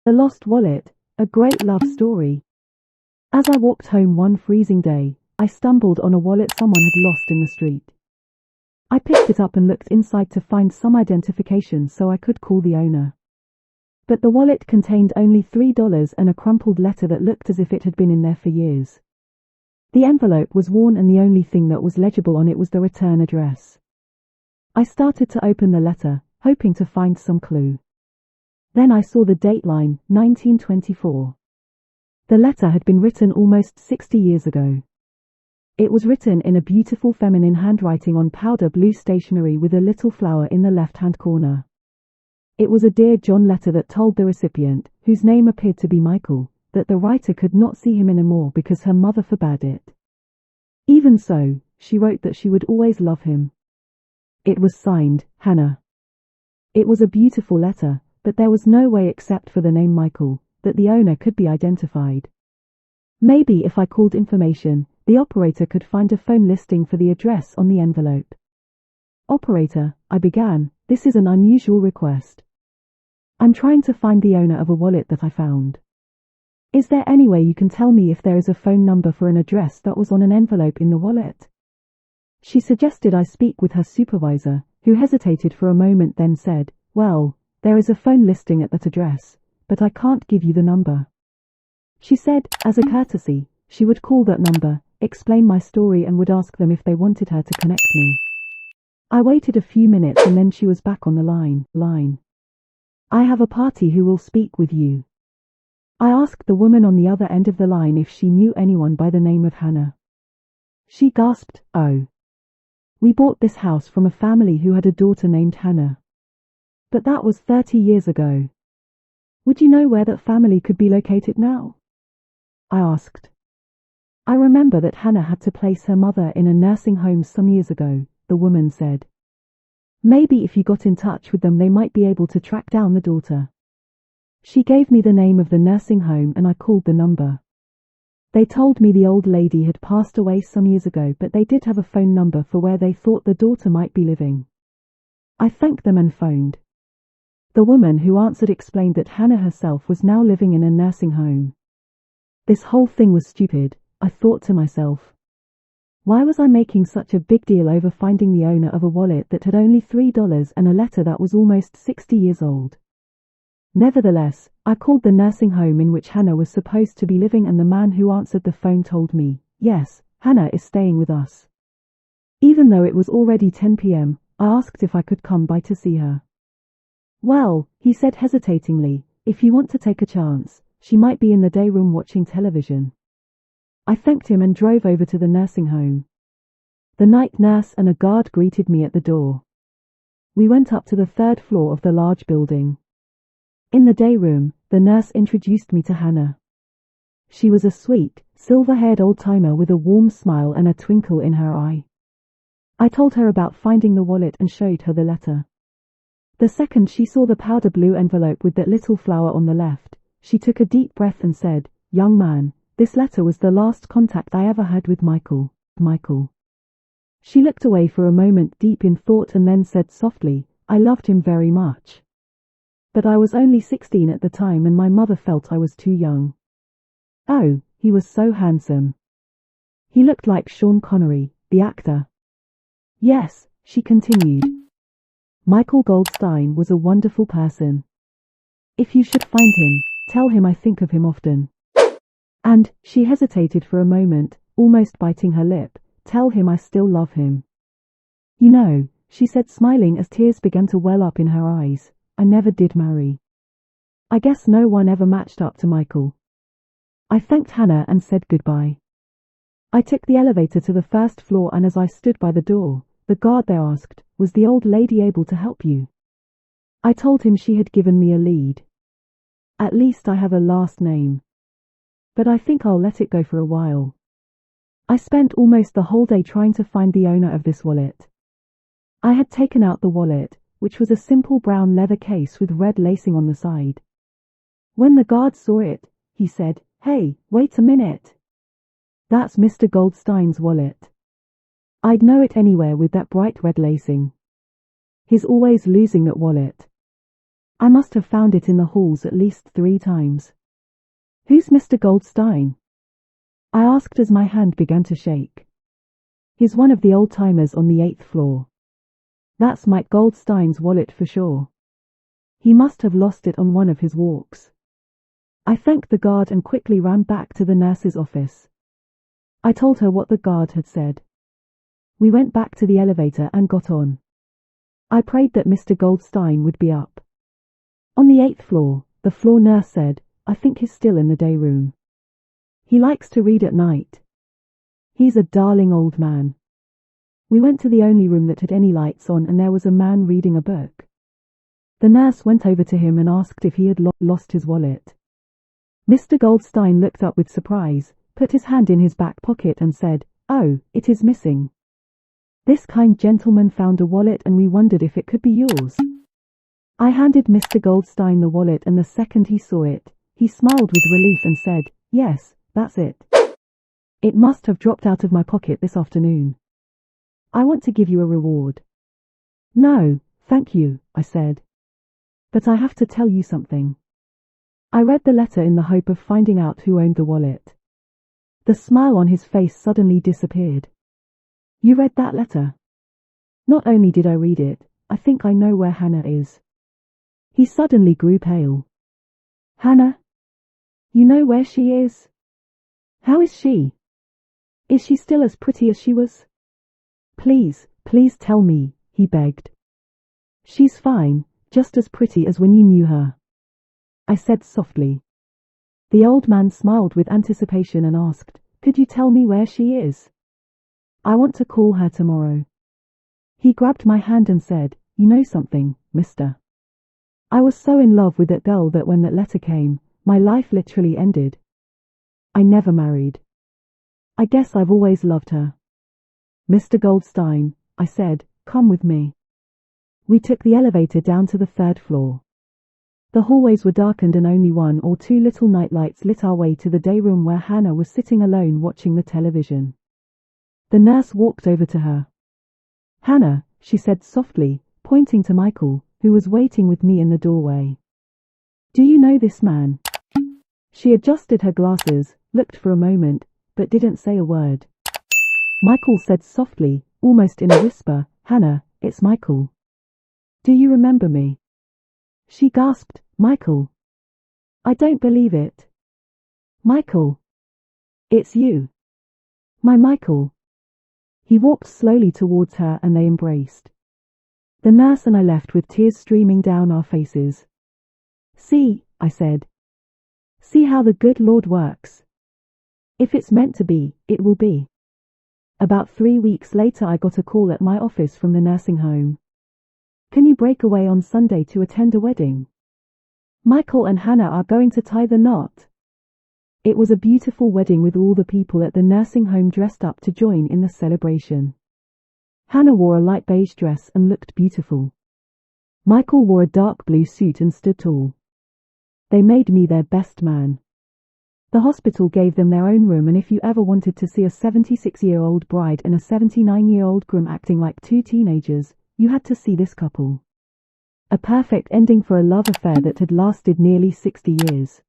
The Lost Wallet, a great love story. As I walked home one freezing day, I stumbled on a wallet someone had lost in the street. I picked it up and looked inside to find some identification so I could call the owner. But the wallet contained only $3 and a crumpled letter that looked as if it had been in there for years. The envelope was worn and the only thing that was legible on it was the return address. I started to open the letter, hoping to find some clue. Then I saw the date line, 1924. The letter had been written almost 60 years ago. It was written in a beautiful feminine handwriting on powder blue stationery with a little flower in the left-hand corner. It was a Dear John letter that told the recipient, whose name appeared to be Michael, that the writer could not see him anymore because her mother forbade it. Even so, she wrote that she would always love him. It was signed, Hannah. It was a beautiful letter, but there was no way except for the name Michael, that the owner could be identified. Maybe if I called information, the operator could find a phone listing for the address on the envelope. Operator, I began, this is an unusual request. I'm trying to find the owner of a wallet that I found. Is there any way you can tell me if there is a phone number for an address that was on an envelope in the wallet? She suggested I speak with her supervisor, who hesitated for a moment then said, well, there is a phone listing at that address, but I can't give you the number. She said, as a courtesy, she would call that number, explain my story and would ask them if they wanted her to connect me. I waited a few minutes and then she was back on the line. I have a party who will speak with you. I asked the woman on the other end of the line if she knew anyone by the name of Hannah. She gasped, oh. We bought this house from a family who had a daughter named Hannah. But that was 30 years ago. Would you know where that family could be located now? I asked. I remember that Hannah had to place her mother in a nursing home some years ago, the woman said. Maybe if you got in touch with them they might be able to track down the daughter. She gave me the name of the nursing home and I called the number. They told me the old lady had passed away some years ago, but they did have a phone number for where they thought the daughter might be living. I thanked them and phoned. The woman who answered explained that Hannah herself was now living in a nursing home. This whole thing was stupid, I thought to myself. Why was I making such a big deal over finding the owner of a wallet that had only $3 and a letter that was almost 60 years old? Nevertheless, I called the nursing home in which Hannah was supposed to be living and the man who answered the phone told me, yes, Hannah is staying with us. Even though it was already 10 p.m., I asked if I could come by to see her. Well, he said hesitatingly, if you want to take a chance, she might be in the day room watching television. I thanked him and drove over to the nursing home. The night nurse and a guard greeted me at the door. We went up to the 3rd floor of the large building. In the day room, the nurse introduced me to Hannah. She was a sweet, silver-haired old-timer with a warm smile and a twinkle in her eye. I told her about finding the wallet and showed her the letter. The second she saw the powder blue envelope with that little flower on the left, she took a deep breath and said, young man, this letter was the last contact I ever had with Michael. She looked away for a moment deep in thought and then said softly, I loved him very much. But I was only 16 at the time and my mother felt I was too young. Oh, he was so handsome. He looked like Sean Connery, the actor. Yes, she continued. Michael Goldstein was a wonderful person. If you should find him, tell him I think of him often. And, she hesitated for a moment, almost biting her lip, tell him I still love him. You know, she said smiling as tears began to well up in her eyes, I never did marry. I guess no one ever matched up to Michael. I thanked Hannah and said goodbye. I took the elevator to the 1st floor and as I stood by the door, the guard there asked, was the old lady able to help you? I told him she had given me a lead. At least I have a last name. But I think I'll let it go for a while. I spent almost the whole day trying to find the owner of this wallet. I had taken out the wallet, which was a simple brown leather case with red lacing on the side. When the guard saw it, he said, hey, wait a minute. That's Mr. Goldstein's wallet. I'd know it anywhere with that bright red lacing. He's always losing that wallet. I must have found it in the halls at least 3 times. Who's Mr. Goldstein? I asked as my hand began to shake. He's one of the old-timers on the 8th floor. That's Mike Goldstein's wallet for sure. He must have lost it on one of his walks. I thanked the guard and quickly ran back to the nurse's office. I told her what the guard had said. We went back to the elevator and got on. I prayed that Mr. Goldstein would be up. On the 8th floor, the floor nurse said, I think he's still in the day room. He likes to read at night. He's a darling old man. We went to the only room that had any lights on, and there was a man reading a book. The nurse went over to him and asked if he had lost his wallet. Mr. Goldstein looked up with surprise, put his hand in his back pocket and said, "Oh, it is missing. This kind gentleman found a wallet and we wondered if it could be yours." I handed Mr. Goldstein the wallet, and the second he saw it, he smiled with relief and said, "Yes, that's it. It must have dropped out of my pocket this afternoon. I want to give you a reward." "No, thank you," I said. "But I have to tell you something." I read the letter in the hope of finding out who owned the wallet. The smile on his face suddenly disappeared. "You read that letter?" "Not only did I read it, I think I know where Hannah is." He suddenly grew pale. "Hannah? You know where she is? How is she? Is she still as pretty as she was? Please, please tell me," he begged. "She's fine, just as pretty as when you knew her," I said softly. The old man smiled with anticipation and asked, "Could you tell me where she is? I want to call her tomorrow." He grabbed my hand and said, "You know something, mister? I was so in love with that girl that when that letter came, my life literally ended. I never married. I guess I've always loved her." "Mr. Goldstein," I said, "come with me." We took the elevator down to the 3rd floor. The hallways were darkened and only 1 or 2 little nightlights lit our way to the day room where Hannah was sitting alone watching the television. The nurse walked over to her. "Hannah," she said softly, pointing to Michael, who was waiting with me in the doorway. "Do you know this man?" She adjusted her glasses, looked for a moment, but didn't say a word. Michael said softly, almost in a whisper, "Hannah, it's Michael. Do you remember me?" She gasped, "Michael? I don't believe it. Michael? It's you. My Michael." He walked slowly towards her and they embraced. The nurse and I left with tears streaming down our faces. "See," I said. "See how the good Lord works. If it's meant to be, it will be." About 3 weeks later I got a call at my office from the nursing home. "Can you break away on Sunday to attend a wedding? Michael and Hannah are going to tie the knot." It was a beautiful wedding with all the people at the nursing home dressed up to join in the celebration. Hannah wore a light beige dress and looked beautiful. Michael wore a dark blue suit and stood tall. They made me their best man. The hospital gave them their own room, and if you ever wanted to see a 76-year-old bride and a 79-year-old groom acting like 2 teenagers, you had to see this couple. A perfect ending for a love affair that had lasted nearly 60 years.